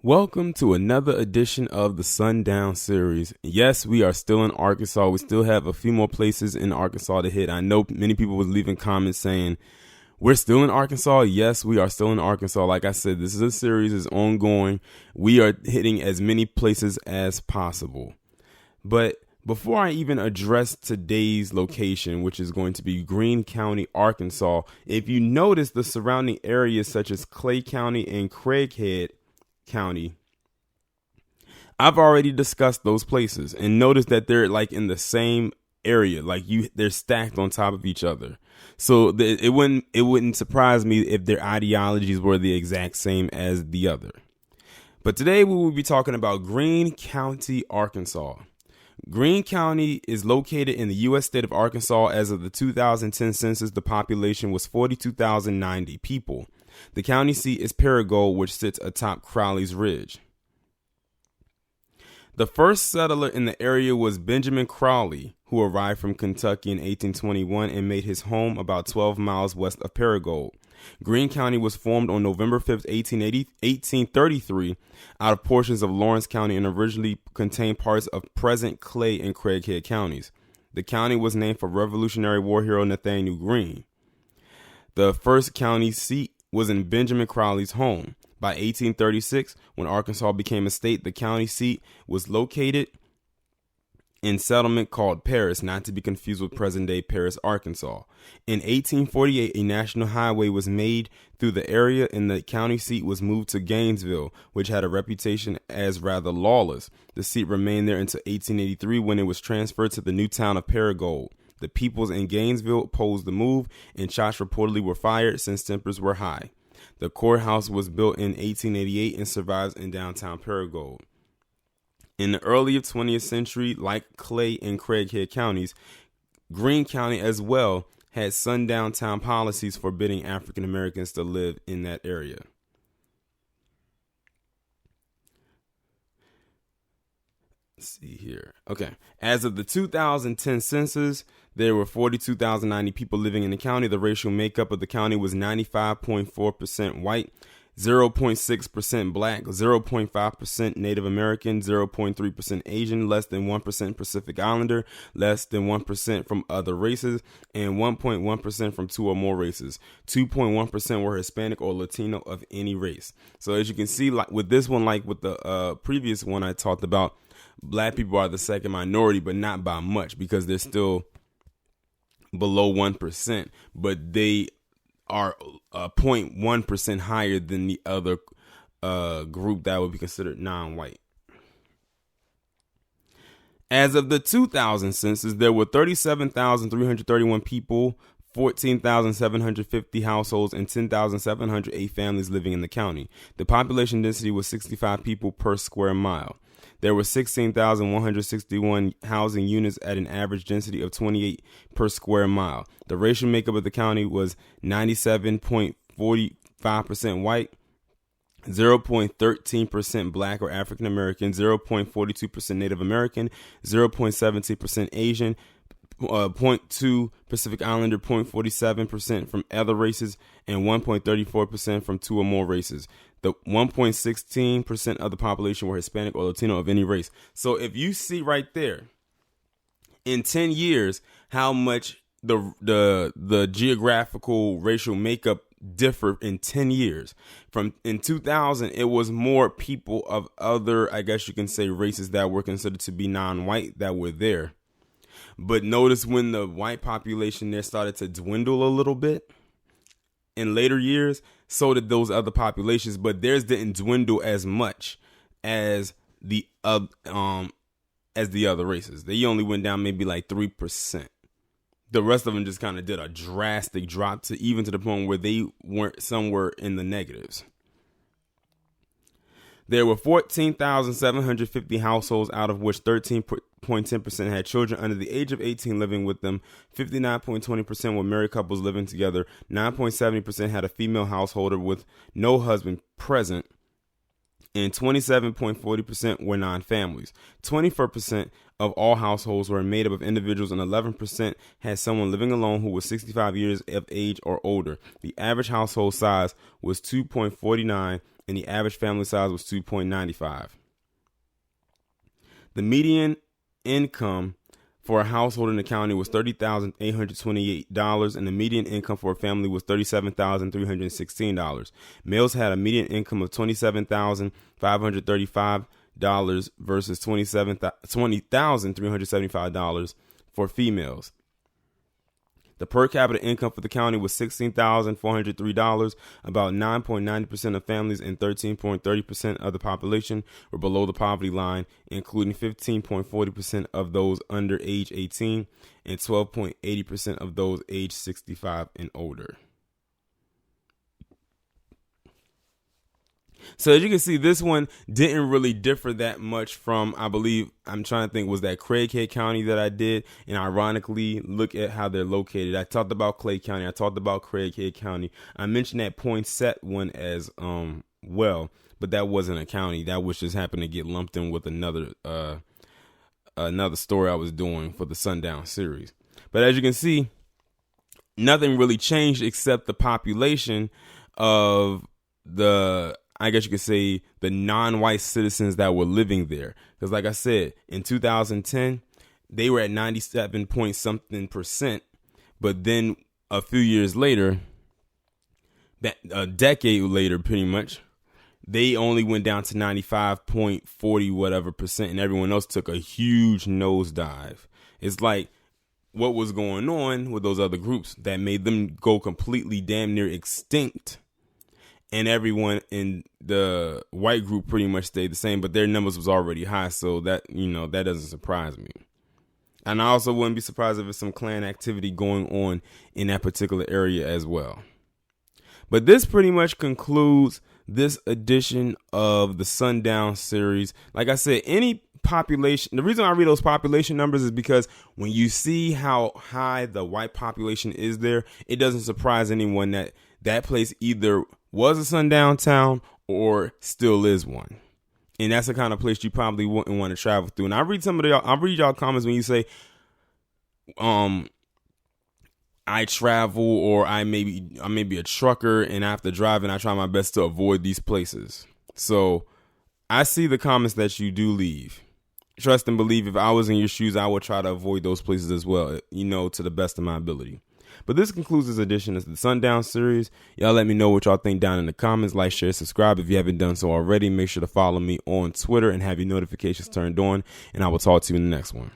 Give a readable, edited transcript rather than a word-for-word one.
Welcome to another edition of the Sundown series. Yes, we are still in Arkansas. We still have a few more places in Arkansas to hit. I know many people was leaving comments saying, we're still in Arkansas. Yes, we are still in Arkansas. Like I said, this is a series, it's ongoing. We are hitting as many places as possible. But before I even address today's location, which is going to be Greene County, Arkansas, if you notice the surrounding areas such as Clay County and Craighead County, I've already discussed those places and notice that they're like in the same area, they're stacked on top of each other. So it wouldn't surprise me if their ideologies were the exact same as the other. But today we will be talking about Greene County, Arkansas. Greene County is located in the U.S. state of Arkansas. As of the 2010 census, the population was 42,090 people. The county seat is Paragould, which sits atop Crowley's Ridge. The first settler in the area was Benjamin Crowley, who arrived from Kentucky in 1821 and made his home about 12 miles west of Paragould. Greene County was formed on November 5, 1833, out of portions of Lawrence County and originally contained parts of present Clay and Craighead counties. The county was named for Revolutionary War hero Nathaniel Greene. The first county seat was in Benjamin Crowley's home. By 1836, when Arkansas became a state, the county seat was located in settlement called Paris, not to be confused with present-day Paris, Arkansas. In 1848, a national highway was made through the area, and the county seat was moved to Gainesville, which had a reputation as rather lawless. The seat remained there until 1883, when it was transferred to the new town of Paragould. The peoples in Gainesville opposed the move, and shots reportedly were fired since tempers were high. The courthouse was built in 1888 and survives in downtown Paragould. In the early 20th century, like Clay and Craighead counties, Greene County as well had sundown town policies forbidding African Americans to live in that area. Let's see here. Okay. As of the 2010 census, there were 42,090 people living in the county. The racial makeup of the county was 95.4% white, 0.6% black, 0.5% Native American, 0.3% Asian, less than 1% Pacific Islander, less than 1% from other races, and 1.1% from two or more races. 2.1% were Hispanic or Latino of any race. So as you can see, like with this one, like with the previous one I talked about, black people are the second minority, but not by much because they're still below 1%, but they are 0.1% higher than the other group that would be considered non-white. As of the 2000 census, there were 37,331 people, 14,750 households, and 10,708 families living in the county. The population density was 65 people per square mile. There were 16,161 housing units at an average density of 28 per square mile. The racial makeup of the county was 97.45% white, 0.13% black or African American, 0.42% Native American, 0.17% Asian, 0.2 Pacific Islander, 0.47% from other races, and 1.34% from two or more races. The 1.16% of the population were Hispanic or Latino of any race. So if you see right there, in 10 years, how much the geographical racial makeup differed in 10 years. From in 2000, it was more people of other, I guess you can say, races that were considered to be non-white that were there. But notice when the white population there started to dwindle a little bit in later years, so did those other populations, but theirs didn't dwindle as much as the other races. They only went down maybe like 3%. The rest of them just kind of did a drastic drop to even to the point where they weren't somewhere in the negatives. There were 14,750 households, out of which 13.10% had children under the age of 18 living with them. 59.20% were married couples living together. 9.70% had a female householder with no husband present. And 27.40% were non-families. 24% of all households were made up of individuals, and 11% had someone living alone who was 65 years of age or older. The average household size was 2.49 and the average family size was 2.95. The median income for a household in the county was $30,828, and the median income for a family was $37,316. Males had a median income of $27,535 versus $20,375 for females. The per capita income for the county was $16,403. About 9.90% of families and 13.30% of the population were below the poverty line, including 15.40% of those under age 18 and 12.80% of those age 65 and older. So as you can see, this one didn't really differ that much from, I'm trying to think, was that Craighead County that I did? And ironically, look at how they're located. I talked about Clay County. I talked about Craighead County. I mentioned that Poinsett one as well, but that wasn't a county. That was just happened to get lumped in with another story I was doing for the Sundown series. But as you can see, nothing really changed except the population of I guess you could say the non-white citizens that were living there. Because like I said, in 2010, they were at 97 point something percent. But then a few years later, a decade later, pretty much, they only went down to 95.40 whatever percent. And everyone else took a huge nosedive. It's like what was going on with those other groups that made them go completely damn near extinct. And everyone in the white group pretty much stayed the same, but their numbers was already high. So that, that doesn't surprise me. And I also wouldn't be surprised if there's some Klan activity going on in that particular area as well. But this pretty much concludes this edition of the Sundown series. Like I said, any population, the reason I read those population numbers is because when you see how high the white population is there, it doesn't surprise anyone that place either was a sundown town or still is one. And that's the kind of place you probably wouldn't want to travel through. And I'll read y'all comments when you say, I travel, or I may be a trucker and after driving, I try my best to avoid these places. So I see the comments that you do leave. Trust and believe, if I was in your shoes, I would try to avoid those places as well, to the best of my ability. But this concludes this edition of the Sundown series. Y'all let me know what y'all think down in the comments. Like, share, subscribe if you haven't done so already. Make sure to follow me on Twitter and have your notifications turned on. And I will talk to you in the next one.